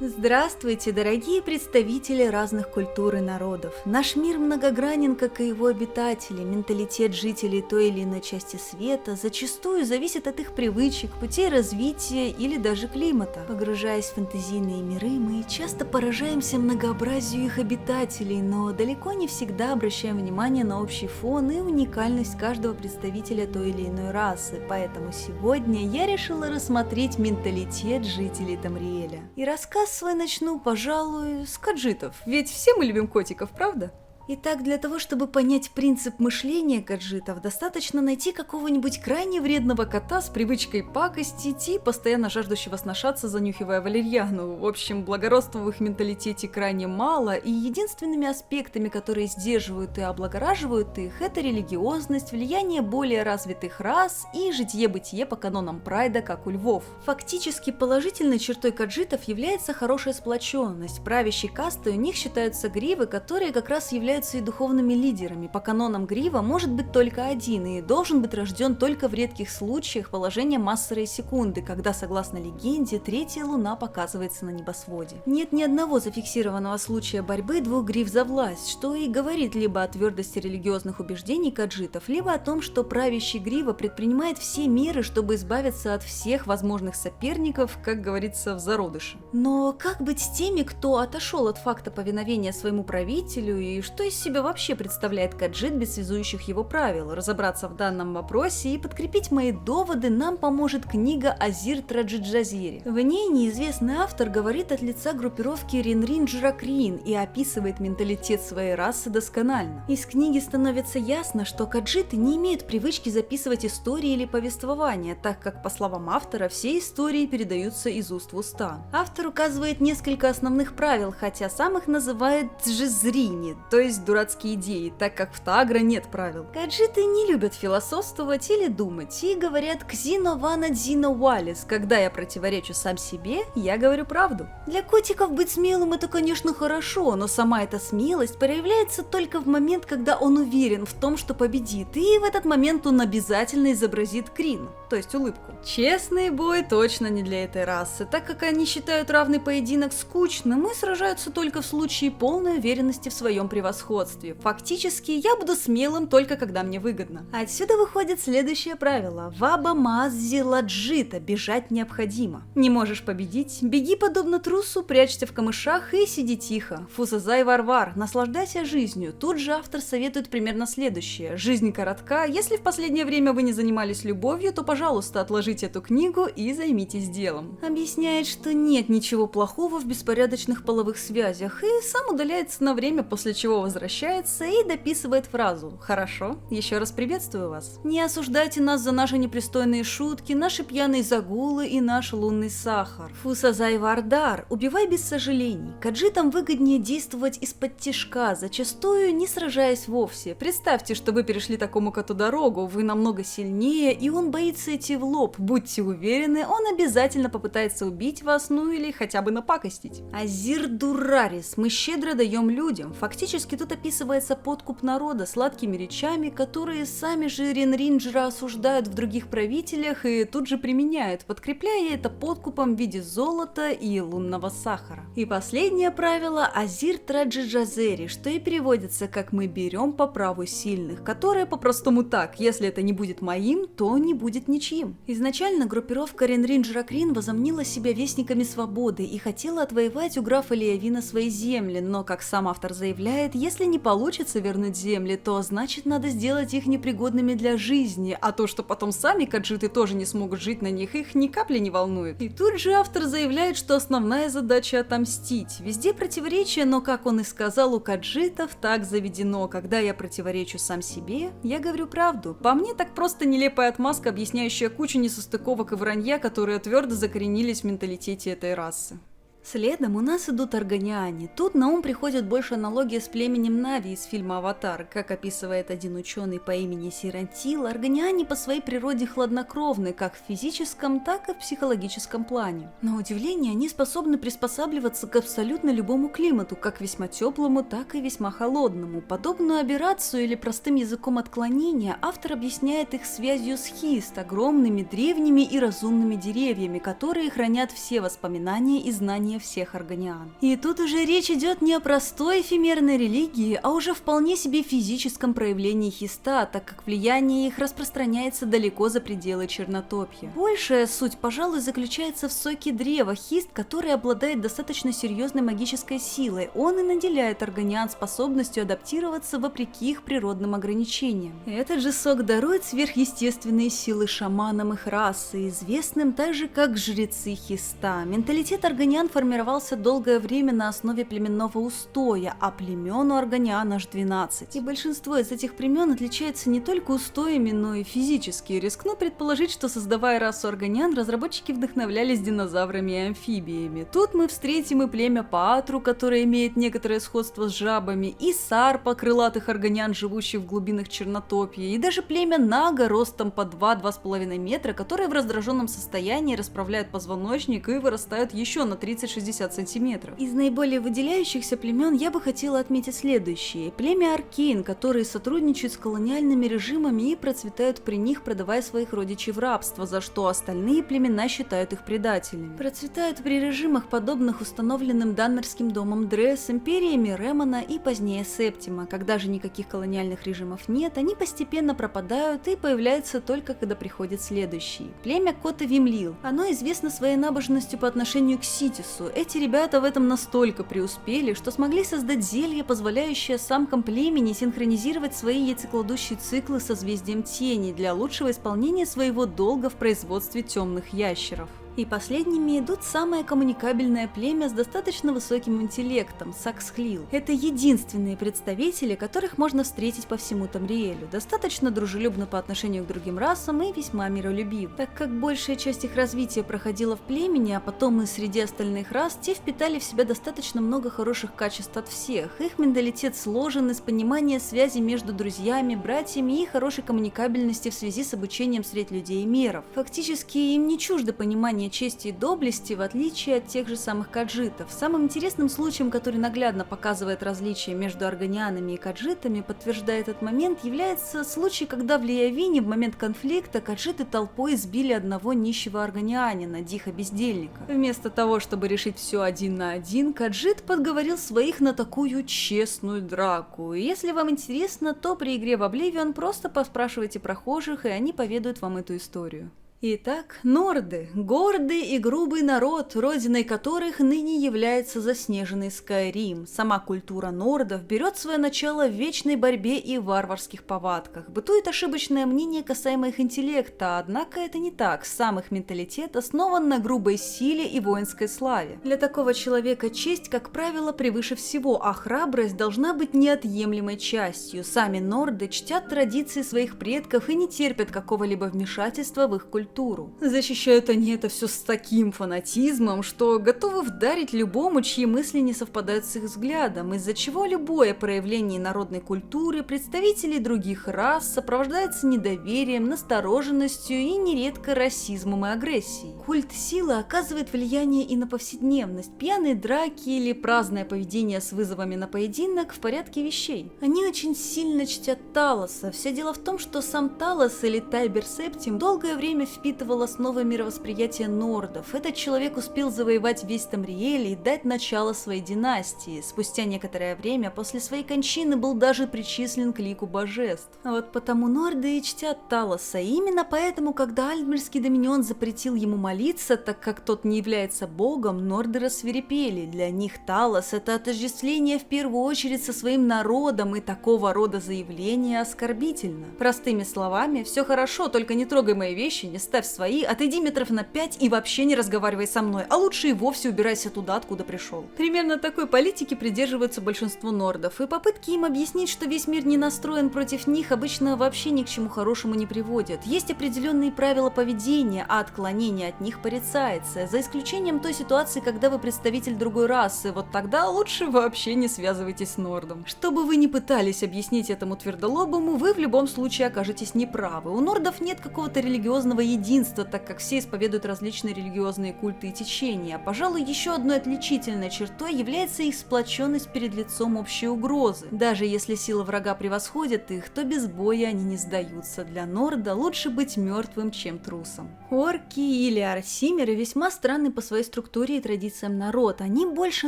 Здравствуйте, дорогие представители разных культур и народов. Наш мир многогранен, как и его обитатели. Менталитет жителей той или иной части света зачастую зависит от их привычек, путей развития или даже климата. Погружаясь в фэнтезийные миры, мы часто поражаемся многообразию их обитателей, но далеко не всегда обращаем внимание на общий фон и уникальность каждого представителя той или иной расы. Поэтому сегодня я решила рассмотреть менталитет жителей Тамриэля. И рассказ свой начну, пожалуй, с каджитов, ведь все мы любим котиков, правда? Итак, для того, чтобы понять принцип мышления каджитов, достаточно найти какого-нибудь крайне вредного кота с привычкой пакостить и постоянно жаждущего сношаться, занюхивая валерьяну. В общем, благородства в их менталитете крайне мало, и единственными аспектами, которые сдерживают и облагораживают их, это религиозность, влияние более развитых рас и житие-бытие по канонам прайда, как у львов. Фактически, положительной чертой каджитов является хорошая сплоченность. Правящей кастой у них считаются гривы, которые как раз являются и духовными лидерами. По канонам грива может быть только один и должен быть рожден только в редких случаях положения массера и секунды, когда, согласно легенде, третья луна показывается на небосводе. Нет ни одного зафиксированного случая борьбы двух грив за власть, что и говорит либо о твердости религиозных убеждений каджитов, либо о том, что правящий грива предпринимает все меры, чтобы избавиться от всех возможных соперников, как говорится, в зародыше. Но как быть с теми, кто отошел от факта повиновения своему правителю, и что из себя вообще представляет каджит без связующих его правил? Разобраться в данном вопросе и подкрепить мои доводы нам поможет книга Азир Траджиджазери. В ней неизвестный автор говорит от лица группировки Ринрин-Джракрин и описывает менталитет своей расы досконально. Из книги становится ясно, что каджиты не имеют привычки записывать истории или повествования, так как, по словам автора, все истории передаются из уст в уста. Автор указывает несколько основных правил, хотя сам их называет джизрини, то есть дурацкие идеи, так как в Таагра нет правил. Каджиты не любят философствовать или думать и говорят «кзино вана дзино валис», когда я противоречу сам себе, я говорю правду. Для котиков быть смелым это, конечно, хорошо, но сама эта смелость проявляется только в момент, когда он уверен в том, что победит, и в этот момент он обязательно изобразит крин, то есть улыбку. Честный бой точно не для этой расы, так как они считают равный поединок скучным и сражаются только в случае полной уверенности в своем превосходстве. Фактически, я буду смелым только когда мне выгодно. Отсюда выходит следующее правило. Ваба маззи ладжита, бежать необходимо. Не можешь победить? Беги подобно трусу, прячься в камышах и сиди тихо. Фусазай варвар, наслаждайся жизнью. Тут же автор советует примерно следующее. Жизнь коротка, если в последнее время вы не занимались любовью, то, пожалуйста, отложите эту книгу и займитесь делом. Объясняет, что нет ничего плохого в беспорядочных половых связях, и сам удаляется на время, после чего возвращается и дописывает фразу «Хорошо, еще раз приветствую вас. Не осуждайте нас за наши непристойные шутки, наши пьяные загулы и наш лунный сахар. Фусазай вардар, убивай без сожалений. Каджитам выгоднее действовать из-под тишка, зачастую не сражаясь вовсе. Представьте, что вы перешли такому коту дорогу, вы намного сильнее, и он боится идти в лоб. Будьте уверены, он обязательно попытается убить вас, ну или хотя бы напакостить. Азир дурарис, мы щедро даем людям. Фактически тут описывается подкуп народа сладкими речами, которые сами же Ринринджера осуждают в других правителях и тут же применяют, подкрепляя это подкупом в виде золота и лунного сахара. И последнее правило Азир Траджиджазери, что и переводится как «мы берем по праву сильных», которое по-простому так: если это не будет моим, то не будет ничьим. Изначально группировка Ринрин-Джракрин возомнила себя вестниками свободы и хотела отвоевать у графа Лиавина свои земли, но, как сам автор заявляет, если не получится вернуть земли, то значит надо сделать их непригодными для жизни, а то, что потом сами каджиты тоже не смогут жить на них, их ни капли не волнует. И тут же автор заявляет, что основная задача отомстить. Везде противоречия, но, как он и сказал, у каджитов так заведено: когда я противоречу сам себе, я говорю правду. По мне, так просто нелепая отмазка, объясняющая кучу несостыковок и вранья, которые твердо закоренились в менталитете этой расы. Следом у нас идут органиане. Тут на ум приходит больше аналогия с племенем Нави из фильма «Аватар». Как описывает один ученый по имени Сирантил, органиане по своей природе хладнокровны как в физическом, так и в психологическом плане. На удивление, они способны приспосабливаться к абсолютно любому климату, как весьма теплому, так и весьма холодному. Подобную аберрацию или простым языком отклонения автор объясняет их связью с хист, огромными, древними и разумными деревьями, которые хранят все воспоминания и знания населения всех аргониан. И тут уже речь идет не о простой эфемерной религии, а уже вполне себе физическом проявлении Хиста, так как влияние их распространяется далеко за пределы Чернотопья. Большая суть, пожалуй, заключается в соке древа Хист, который обладает достаточно серьезной магической силой. Он и наделяет аргониан способностью адаптироваться вопреки их природным ограничениям. Этот же сок дарует сверхъестественные силы шаманам их расы, известным также как жрецы Хиста. Менталитет аргониан формировался долгое время на основе племенного устоя, а племен у аргониан аж 12. И большинство из этих племен отличается не только устоями, но и физически. Рискну предположить, что создавая расу аргониан, разработчики вдохновлялись динозаврами и амфибиями. Тут мы встретим и племя Паатру, которое имеет некоторое сходство с жабами, и Сарпа, крылатых аргониан, живущих в глубинах Чернотопья, и даже племя Нага ростом по 2-2,5 метра, которые в раздраженном состоянии расправляют позвоночник и вырастают еще на 30-60 сантиметров. Из наиболее выделяющихся племен я бы хотела отметить следующие. Племя Аркейн, которые сотрудничают с колониальными режимами и процветают при них, продавая своих родичей в рабство, за что остальные племена считают их предателями. Процветают при режимах, подобных установленным Даннерским домом Дресс, империями Ремона и позднее Септима. Когда же никаких колониальных режимов нет, они постепенно пропадают и появляются только когда приходит следующий. Племя Кота Вимлил. Оно известно своей набожностью по отношению к Ситису. Эти ребята в этом настолько преуспели, что смогли создать зелье, позволяющее самкам племени синхронизировать свои яйцекладущие циклы с созвездием Тени для лучшего исполнения своего долга в производстве темных ящеров. И последними идут самое коммуникабельное племя с достаточно высоким интеллектом – Саксхлил. Это единственные представители, которых можно встретить по всему Тамриэлю, достаточно дружелюбны по отношению к другим расам и весьма миролюбивы. Так как большая часть их развития проходила в племени, а потом и среди остальных рас, те впитали в себя достаточно много хороших качеств от всех. Их менталитет сложен из понимания связи между друзьями, братьями и хорошей коммуникабельности в связи с обучением среди людей и меров. Фактически им не чуждо понимание чести и доблести, в отличие от тех же самых каджитов. Самым интересным случаем, который наглядно показывает различия между аргонианами и каджитами, подтверждая этот момент, является случай, когда в Лиявине в момент конфликта каджиты толпой сбили одного нищего аргонианина, Диха Бездельника. Вместо того, чтобы решить все один на один, каджит подговорил своих на такую честную драку. И если вам интересно, то при игре в Обливион просто поспрашивайте прохожих, и они поведают вам эту историю. Итак, норды – гордый и грубый народ, родиной которых ныне является заснеженный Скайрим. Сама культура нордов берет свое начало в вечной борьбе и варварских повадках. Бытует ошибочное мнение касаемо их интеллекта, однако это не так. Сам их менталитет основан на грубой силе и воинской славе. Для такого человека честь, как правило, превыше всего, а храбрость должна быть неотъемлемой частью. Сами норды чтят традиции своих предков и не терпят какого-либо вмешательства в их культуру. Защищают они это все с таким фанатизмом, что готовы вдарить любому, чьи мысли не совпадают с их взглядом, из-за чего любое проявление народной культуры представителей других рас сопровождается недоверием, настороженностью и нередко расизмом и агрессией. Культ силы оказывает влияние и на повседневность, пьяные драки или праздное поведение с вызовами на поединок в порядке вещей. Они очень сильно чтят Талоса. Все дело в том, что сам Талос или Тайбер Септим долгое время впитывал основы мировосприятия нордов. Этот человек успел завоевать весь Тамриэль и дать начало своей династии. Спустя некоторое время после своей кончины был даже причислен к лику божеств. А вот потому норды и чтят Талоса. И именно поэтому, когда Альдмирский доминион запретил ему молиться, так как тот не является богом, норды рассвирепели. Для них Талос – это отождествление в первую очередь со своим народом, и такого рода заявление оскорбительно. Простыми словами, все хорошо, только не трогай мои вещи, не ставь свои, отойди метров на 5 и вообще не разговаривай со мной, а лучше и вовсе убирайся туда, откуда пришел. Примерно такой политики придерживаются большинство нордов, и попытки им объяснить, что весь мир не настроен против них, обычно вообще ни к чему хорошему не приводят. Есть определенные правила поведения, а отклонение от них порицается, за исключением той ситуации, когда вы представитель другой расы, вот тогда лучше вообще не связывайтесь с нордом. Что бы вы ни пытались объяснить этому твердолобому, вы в любом случае окажетесь неправы. У нордов нет какого-то религиозного единства, единство, так как все исповедуют различные религиозные культы и течения. Пожалуй, еще одной отличительной чертой является их сплоченность перед лицом общей угрозы. Даже если сила врага превосходит их, то без боя они не сдаются. Для Норда лучше быть мертвым, чем трусом. Орки или арсимеры весьма странны по своей структуре и традициям народ. Они больше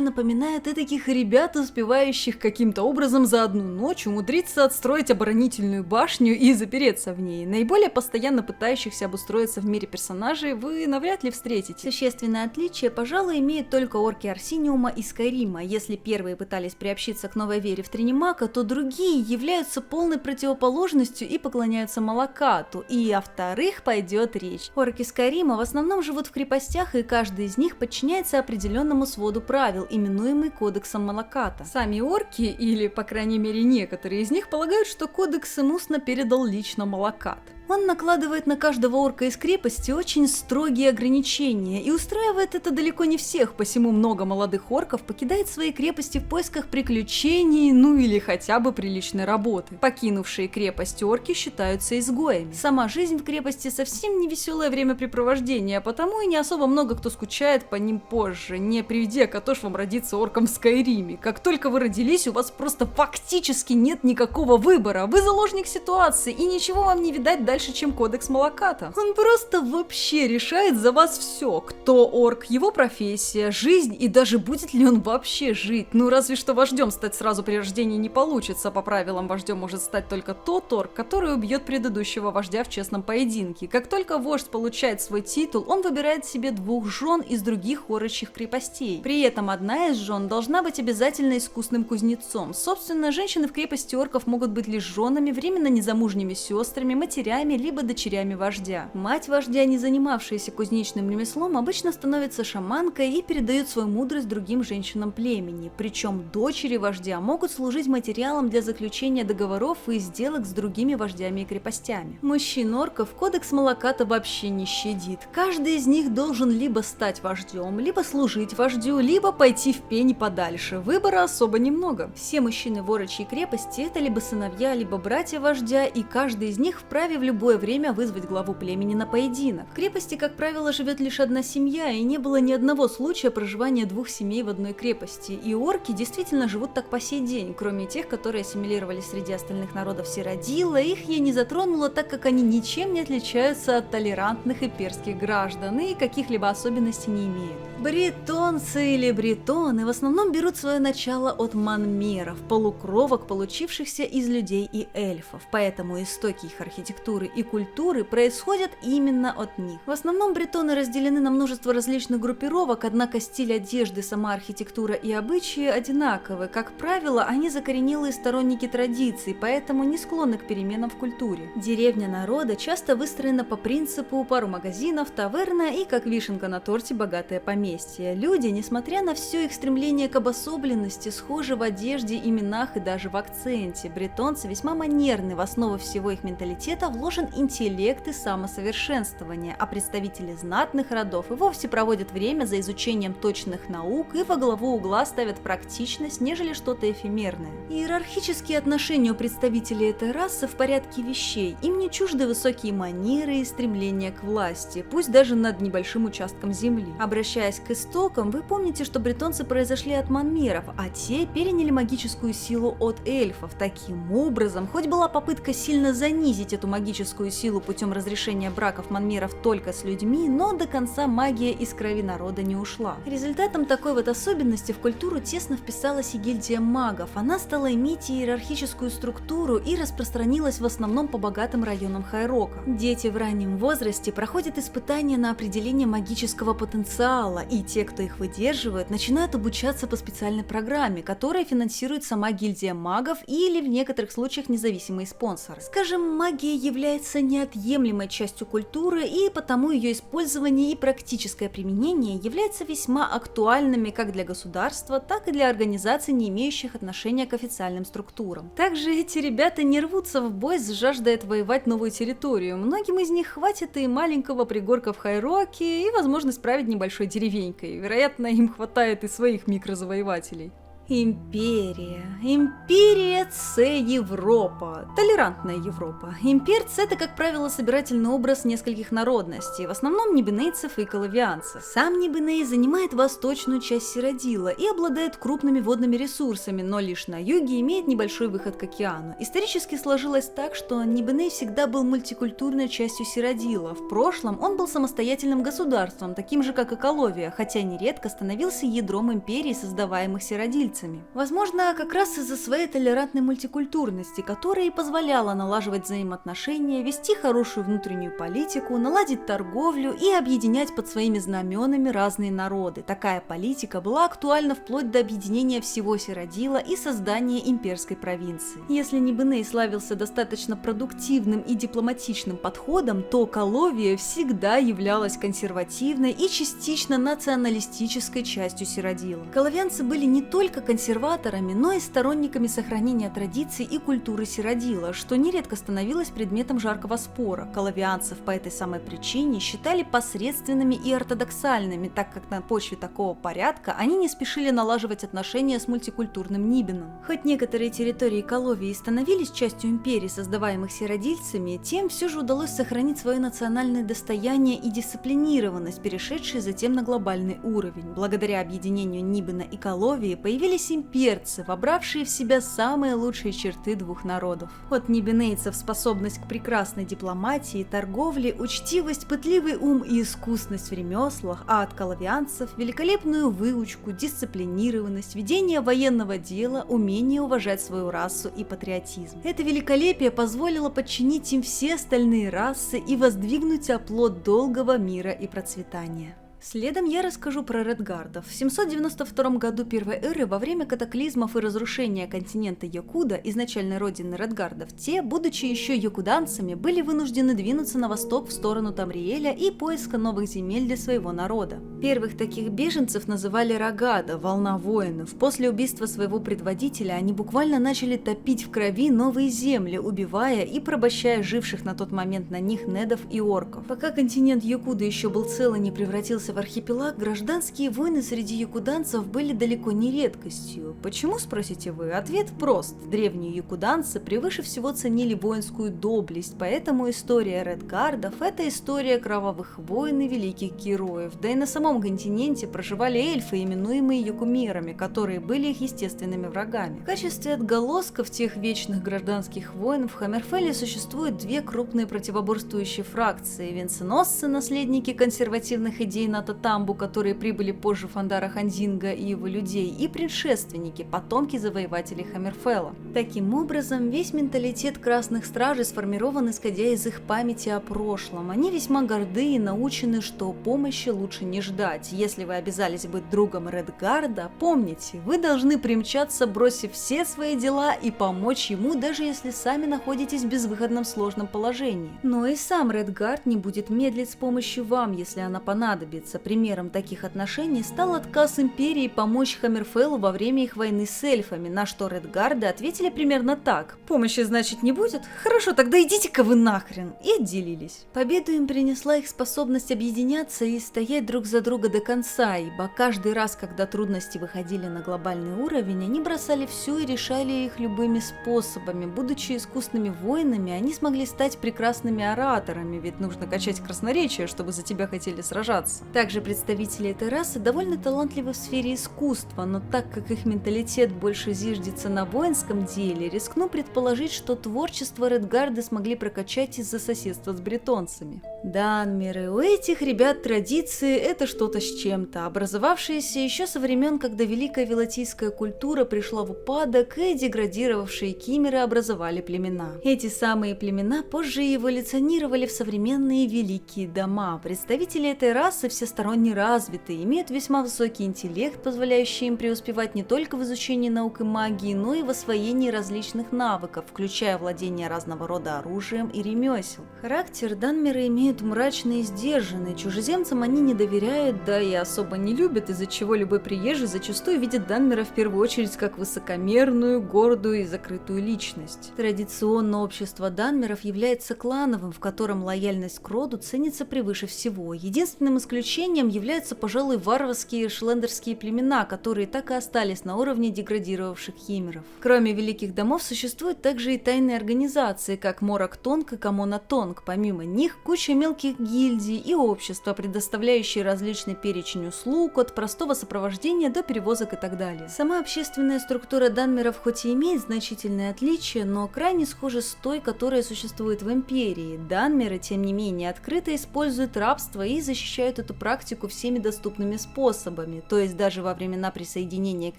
напоминают этаких ребят, успевающих каким-то образом за одну ночь умудриться отстроить оборонительную башню и запереться в ней. Наиболее постоянно пытающихся обустроиться в мире персонажей вы навряд ли встретите. Существенное отличие, пожалуй, имеют только орки Арсиниума и Скайрима. Если первые пытались приобщиться к новой вере в Тринимака, то другие являются полной противоположностью и поклоняются Малакату. И о вторых пойдет речь. Орки Скайрима в основном живут в крепостях, и каждый из них подчиняется определенному своду правил, именуемый Кодексом Малаката. Сами орки, или по крайней мере некоторые из них, полагают, что кодекс им устно передал лично Малакат. Он накладывает на каждого орка из крепости очень строгие ограничения и устраивает это далеко не всех, посему много молодых орков покидает свои крепости в поисках приключений, ну или хотя бы приличной работы. Покинувшие крепость орки считаются изгоями. Сама жизнь в крепости совсем не веселое времяпрепровождение, а потому и не особо много кто скучает по ним позже. Не приведи, Акатош вам родиться орком в Скайриме. Как только вы родились, у вас просто фактически нет никакого выбора. Вы заложник ситуации, и ничего вам не видать дальше, чем кодекс Малаката. Он просто вообще решает за вас все. Кто орк, его профессия, жизнь и даже будет ли он вообще жить. Ну разве что вождем стать сразу при рождении не получится. По правилам вождем может стать только тот орк, который убьет предыдущего вождя в честном поединке. Как только вождь получает свой титул, он выбирает себе 2 жен из других орочих крепостей. При этом одна из жен должна быть обязательно искусным кузнецом. Собственно, женщины в крепости орков могут быть лишь женами, временно незамужними сестрами, матерями, либо дочерями вождя. Мать вождя, не занимавшаяся кузнечным ремеслом, обычно становится шаманкой и передает свою мудрость другим женщинам племени. Причем дочери вождя могут служить материалом для заключения договоров и сделок с другими вождями и крепостями. Мужчин-орков кодекс Малаката вообще не щадит. Каждый из них должен либо стать вождем, либо служить вождю, либо пойти в пень подальше. Выбора особо немного. Все мужчины в орочьей крепости это либо сыновья, либо братья вождя, и каждый из них вправе в любое время вызвать главу племени на поединок. В крепости, как правило, живет лишь одна семья, и не было ни одного случая проживания 2 семей в одной крепости. И орки действительно живут так по сей день, кроме тех, которые ассимилировались среди остальных народов Сиродила. Их я не затронула, так как они ничем не отличаются от толерантных имперских граждан и каких-либо особенностей не имеют. Бретонцы или бретоны в основном берут свое начало от манмеров, полукровок, получившихся из людей и эльфов, поэтому истоки их архитектуры и культуры происходят именно от них. В основном бретоны разделены на множество различных группировок, однако стиль одежды, сама архитектура и обычаи одинаковы. Как правило, они закоренелые сторонники традиций, поэтому не склонны к переменам в культуре. Деревня народа часто выстроена по принципу пару магазинов, таверна и, как вишенка на торте, богатое поместье. Люди, несмотря на все их стремление к обособленности, схожи в одежде, именах и даже в акценте. Бретонцы весьма манерны, в основу всего их менталитета вложен интеллект и самосовершенствование, а представители знатных родов и вовсе проводят время за изучением точных наук и во главу угла ставят практичность, нежели что-то эфемерное. Иерархические отношения у представителей этой расы в порядке вещей, им не чужды высокие манеры и стремление к власти, пусть даже над небольшим участком земли. Обращаясь к истокам, вы помните, что бретонцы произошли от манмеров, а те переняли магическую силу от эльфов. Таким образом, хоть была попытка сильно занизить эту магическую силу путем разрешения браков манмеров только с людьми, но до конца магия из крови народа не ушла. Результатом такой вот особенности в культуру тесно вписалась и гильдия магов. Она стала иметь иерархическую структуру и распространилась в основном по богатым районам Хайрока. Дети в раннем возрасте проходят испытания на определение магического потенциала, и те, кто их выдерживает, начинают обучаться по специальной программе, которая финансирует сама гильдия магов или в некоторых случаях независимые спонсоры. Скажем, магия является неотъемлемой частью культуры, и потому ее использование и практическое применение являются весьма актуальными как для государства, так и для организаций, не имеющих отношения к официальным структурам. Также эти ребята не рвутся в бой с жаждой отвоевать новую территорию. Многим из них хватит и маленького пригорка в Хайроке, и возможность править небольшой деревенькой. Вероятно, им хватает и своих микрозавоевателей. Империя. Империя – це Европа. Толерантная Европа. Имперцы – это, как правило, собирательный образ нескольких народностей, в основном нибинейцев и коловианцев. Сам Нибиней занимает восточную часть Сиродила и обладает крупными водными ресурсами, но лишь на юге имеет небольшой выход к океану. Исторически сложилось так, что Нибиней всегда был мультикультурной частью Сиродила. В прошлом он был самостоятельным государством, таким же, как и Коловия, хотя нередко становился ядром империй, создаваемых сиродильцами. Возможно, как раз из-за своей толерантной мультикультурности, которая и позволяла налаживать взаимоотношения, вести хорошую внутреннюю политику, наладить торговлю и объединять под своими знаменами разные народы. Такая политика была актуальна вплоть до объединения всего Сиродила и создания имперской провинции. Если Нибиней славился достаточно продуктивным и дипломатичным подходом, то Коловия всегда являлась консервативной и частично националистической частью Сиродила. Коловианцы были не только консерваторами, но и сторонниками сохранения традиций и культуры Сиродила, что нередко становилось предметом жаркого спора. Коловианцев по этой самой причине считали посредственными и ортодоксальными, так как на почве такого порядка они не спешили налаживать отношения с мультикультурным Нибином. Хоть некоторые территории Коловии становились частью империй, создаваемых сиродильцами, тем все же удалось сохранить свое национальное достояние и дисциплинированность, перешедшие затем на глобальный уровень. Благодаря объединению Нибина и Коловии появились имперцы, вобравшие в себя самые лучшие черты двух народов. От нибинейцев способность к прекрасной дипломатии, торговле, учтивость, пытливый ум и искусность в ремеслах, а от коловианцев великолепную выучку, дисциплинированность, ведение военного дела, умение уважать свою расу и патриотизм. Это великолепие позволило подчинить им все остальные расы и воздвигнуть оплот долгого мира и процветания. Следом я расскажу про редгардов. В 792 году первой эры, во время катаклизмов и разрушения континента Якуда, изначальной родины редгардов, те, будучи еще якуданцами, были вынуждены двинуться на восток в сторону Тамриэля и поиска новых земель для своего народа. Первых таких беженцев называли Рогада, волна воинов. После убийства своего предводителя они буквально начали топить в крови новые земли, убивая и порабощая живших на тот момент на них недов и орков. Пока континент Якуда еще был цел и не превратился в архипелаг, гражданские войны среди якуданцев были далеко не редкостью. Почему, спросите вы? Ответ прост. Древние якуданцы превыше всего ценили воинскую доблесть, поэтому история редгардов – это история кровавых войн и великих героев. Да и на самом континенте проживали эльфы, именуемые якумерами, которые были их естественными врагами. В качестве отголосков тех вечных гражданских войн в Хаммерфелле существуют две крупные противоборствующие фракции – венценосцы, наследники консервативных идей Тамбу, которые прибыли позже Фандара Хандинга и его людей, и предшественники, потомки завоевателей Хаммерфелла. Таким образом, весь менталитет Красных Стражей сформирован исходя из их памяти о прошлом. Они весьма горды и научены, что помощи лучше не ждать. Если вы обязались быть другом Редгарда, помните, вы должны примчаться, бросив все свои дела и помочь ему, даже если сами находитесь в безвыходном сложном положении. Но и сам Редгард не будет медлить с помощью вам, если она понадобится. Примером таких отношений стал отказ империи помочь Хаммерфеллу во время их войны с эльфами, на что редгарды ответили примерно так: «Помощи, значит, не будет? Хорошо, тогда идите-ка вы нахрен!» и отделились. Победу им принесла их способность объединяться и стоять друг за друга до конца, ибо каждый раз, когда трудности выходили на глобальный уровень, они бросали все и решали их любыми способами. Будучи искусными воинами, они смогли стать прекрасными ораторами, ведь нужно качать красноречие, чтобы за тебя хотели сражаться. Также представители этой расы довольно талантливы в сфере искусства, но так как их менталитет больше зиждется на воинском деле, рискну предположить, что творчество редгарды смогли прокачать из-за соседства с бретонцами. Данмеры, у этих ребят традиции – это что-то с чем-то, образовавшиеся еще со времен, когда великая вилотийская культура пришла в упадок и деградировавшие кимеры образовали племена. Эти самые племена позже эволюционировали в современные великие дома. Представители этой расы всесторонне развиты, имеют весьма высокий интеллект, позволяющий им преуспевать не только в изучении наук и магии, но и в освоении различных навыков, включая владение разного рода оружием и ремесел. Характер данмеры имеют станет мрачной и сдержанной. Чужеземцам они не доверяют, да и особо не любят, из-за чего любой приезжий зачастую видит Данмера в первую очередь как высокомерную, гордую и закрытую личность. Традиционно общество Данмеров является клановым, в котором лояльность к роду ценится превыше всего. Единственным исключением являются, пожалуй, варварские шлендерские племена, которые так и остались на уровне деградировавших химеров. Кроме великих домов существуют также и тайные организации, как Морак-Тонг и Камона-Тонг. Помимо них куча мелких гильдий и общества, предоставляющие различный перечень услуг, от простого сопровождения до перевозок и так далее. Сама общественная структура Данмеров хоть и имеет значительные отличия, но крайне схожа с той, которая существует в Империи. Данмеры, тем не менее, открыто используют рабство и защищают эту практику всеми доступными способами, то есть даже во времена присоединения к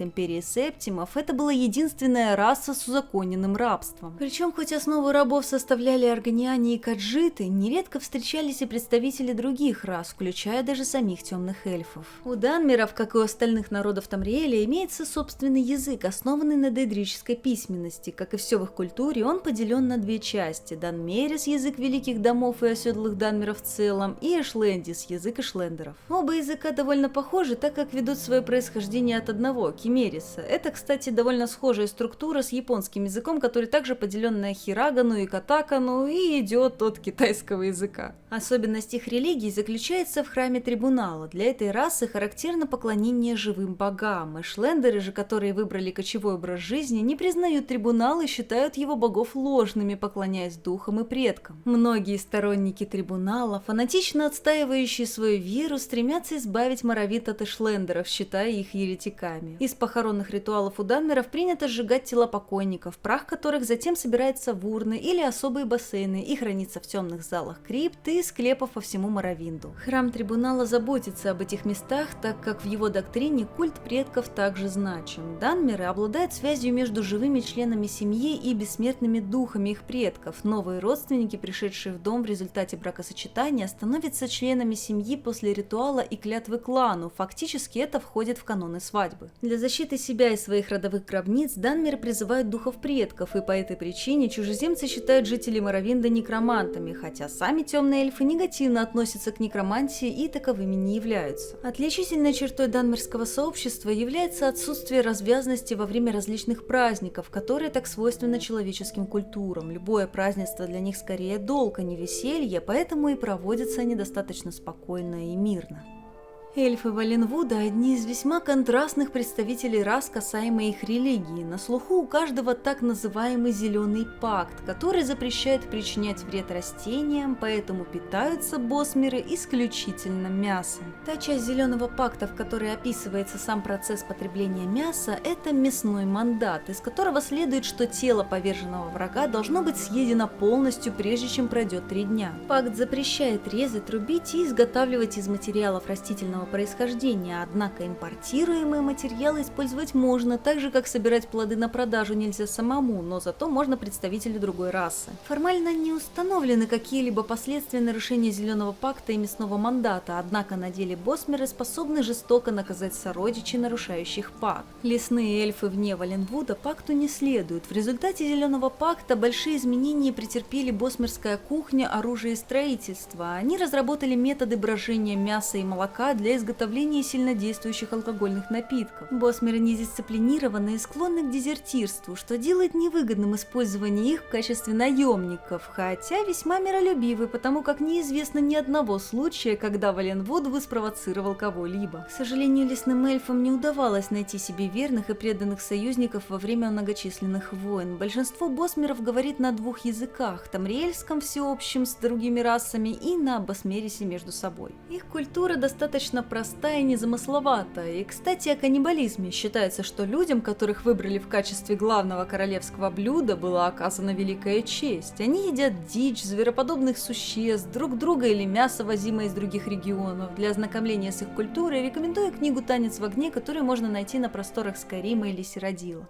Империи Септимов это была единственная раса с узаконенным рабством. Причем, хоть основу рабов составляли органиане и каджиты, нередко встречались и представители других рас, включая даже самих темных эльфов. У данмеров, как и у остальных народов Тамриэля, имеется собственный язык, основанный на дейдрической письменности. Как и все в их культуре, он поделен на две части: Данмерис, язык великих домов и оседлых данмеров в целом, и Эшлендис, язык эшлендеров. Оба языка довольно похожи, так как ведут свое происхождение от одного, кимериса. Это, кстати, довольно схожая структура с японским языком, который также поделен на хирагану и катакану и идет от китайского языка. Особенность их религии заключается в храме трибунала. Для этой расы характерно поклонение живым богам. Эшлендеры же, которые выбрали кочевой образ жизни, не признают трибунал и считают его богов ложными, поклоняясь духам и предкам. Многие сторонники трибунала, фанатично отстаивающие свою веру, стремятся избавить моровит от эшлендеров, считая их еретиками. Из похоронных ритуалов у данмеров принято сжигать тела покойников, прах которых затем собирается в урны или особые бассейны и хранится в темных залах крипт и склепов по всему Моровинду. Храм трибунала заботится об этих местах, так как в его доктрине культ предков также значим. Данмеры обладают связью между живыми членами семьи и бессмертными духами их предков. Новые родственники, пришедшие в дом в результате бракосочетания, становятся членами семьи после ритуала и клятвы клану. Фактически это входит в каноны свадьбы. Для защиты себя и своих родовых гробниц данмеры призывают духов предков, и по этой причине чужеземцы считают жителей Моровинда некромантами, хотя сами темные эльфы негативно относятся к некромантии и таковыми не являются. Отличительной чертой данмерского сообщества является отсутствие развязности во время различных праздников, которые так свойственно человеческим культурам. Любое празднество для них скорее долг, а не веселье, поэтому и проводятся они достаточно спокойно и мирно. Эльфы Валенвуда – одни из весьма контрастных представителей рас, касаемо их религии. На слуху у каждого так называемый Зеленый пакт, который запрещает причинять вред растениям, поэтому питаются босмеры исключительно мясом. Та часть Зеленого пакта, в которой описывается сам процесс потребления мяса, это мясной мандат, из которого следует, что тело поверженного врага должно быть съедено полностью, прежде чем пройдет 3 дня. Пакт запрещает резать, рубить и изготавливать из материалов растительного происхождения, однако импортируемые материалы использовать можно, так же как собирать плоды на продажу нельзя самому, но зато можно представителю другой расы. Формально не установлены какие-либо последствия нарушения Зеленого пакта и мясного мандата, однако на деле босмеры способны жестоко наказать сородичей, нарушающих пакт. Лесные эльфы вне Валенвуда пакту не следуют. В результате Зеленого пакта большие изменения претерпели босмерская кухня, оружие и строительство. Они разработали методы брожения мяса и молока для изготовления сильнодействующих алкогольных напитков. Босмеры недисциплинированы и склонны к дезертирству, что делает невыгодным использование их в качестве наемников, хотя весьма миролюбивы, потому как неизвестно ни одного случая, когда Валенвуд спровоцировал кого-либо. К сожалению, лесным эльфам не удавалось найти себе верных и преданных союзников во время многочисленных войн. Большинство босмеров говорит на 2 языках: тамриэльском всеобщем с другими расами и на босмерисе между собой. Их культура достаточно простая и незамысловатая. И, кстати, о каннибализме. Считается, что людям, которых выбрали в качестве главного королевского блюда, была оказана великая честь. Они едят дичь, звероподобных существ, друг друга или мясо, возимое из других регионов. Для ознакомления с их культурой рекомендую книгу «Танец в огне», которую можно найти на просторах Скайрима или Сиродила.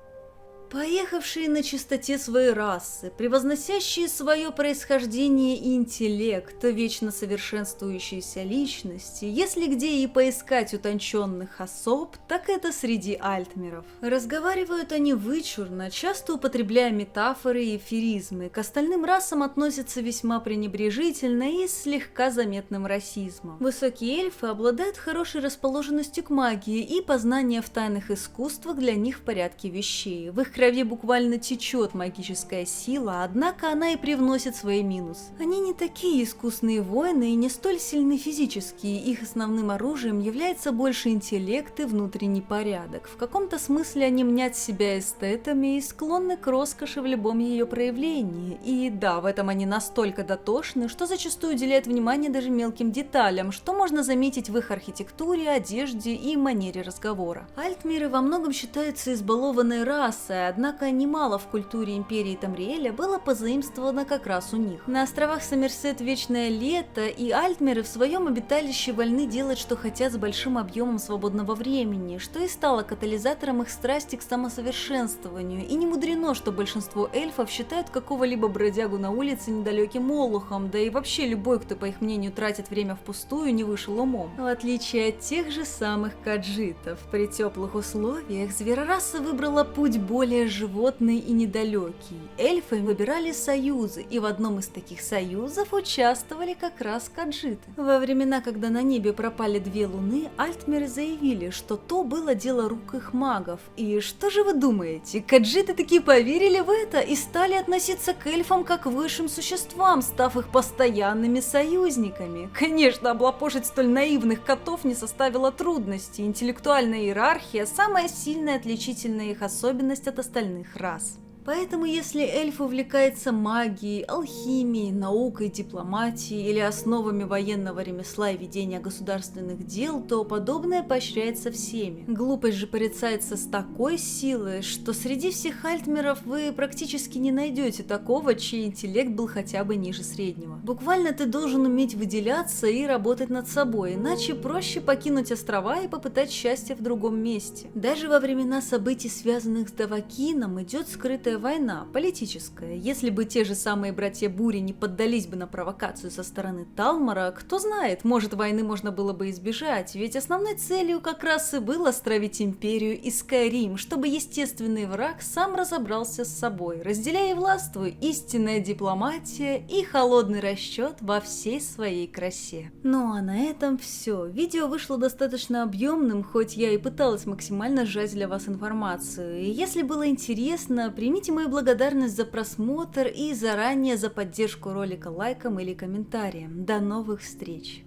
Поехавшие на чистоте своей расы, превозносящие свое происхождение и интеллект, вечно совершенствующиеся личности, если где и поискать утонченных особ, так это среди альтмеров. Разговаривают они вычурно, часто употребляя метафоры и эфиризмы, к остальным расам относятся весьма пренебрежительно и с слегка заметным расизмом. Высокие эльфы обладают хорошей расположенностью к магии, и познание в тайных искусствах для них в порядке вещей. В их крови буквально течет магическая сила, однако она и привносит свои минусы. Они не такие искусные воины и не столь сильны физически, их основным оружием является больше интеллект и внутренний порядок. В каком-то смысле они мнят себя эстетами и склонны к роскоши в любом ее проявлении. И да, в этом они настолько дотошны, что зачастую уделяют внимание даже мелким деталям, что можно заметить в их архитектуре, одежде и манере разговора. Альтмеры во многом считаются избалованной расой, однако немало в культуре империи Тамриэля было позаимствовано как раз у них. На островах Сомерсет вечное лето, и альтмеры в своем обиталище вольны делать, что хотят, с большим объемом свободного времени, что и стало катализатором их страсти к самосовершенствованию, и не мудрено, что большинство эльфов считают какого-либо бродягу на улице недалеким олухом, да и вообще любой, кто, по их мнению, тратит время впустую, не вышел умом. В отличие от тех же самых каджитов, при теплых условиях зверораса выбрала путь более животный и недалекий. Эльфы выбирали союзы, и в одном из таких союзов участвовали как раз каджиты. Во времена, когда на небе пропали 2 луны, альтмеры заявили, что то было дело рук их магов. И что же вы думаете, каджиты таки поверили в это и стали относиться к эльфам как к высшим существам, став их постоянными союзниками? Конечно, облапошить столь наивных котов не составило трудности. Интеллектуальная иерархия – самая сильная отличительная их особенность от остальных рас. Поэтому если эльф увлекается магией, алхимией, наукой, дипломатией или основами военного ремесла и ведения государственных дел, то подобное поощряется всеми. Глупость же порицается с такой силой, что среди всех альтмеров вы практически не найдете такого, чей интеллект был хотя бы ниже среднего. Буквально ты должен уметь выделяться и работать над собой, иначе проще покинуть острова и попытать счастье в другом месте. Даже во времена событий, связанных с Давакином, идет скрытая война, политическая. Если бы те же самые братья Бури не поддались бы на провокацию со стороны Талмора, кто знает, может, войны можно было бы избежать, ведь основной целью как раз и было стравить империю и Скайрим, чтобы естественный враг сам разобрался с собой, разделяя и властвуя истинная дипломатия и холодный расчет во всей своей красе. Ну а на этом все. Видео вышло достаточно объемным, хоть я и пыталась максимально сжать для вас информацию. И если было интересно, примите мою благодарность за просмотр и заранее за поддержку ролика лайком или комментарием. До новых встреч!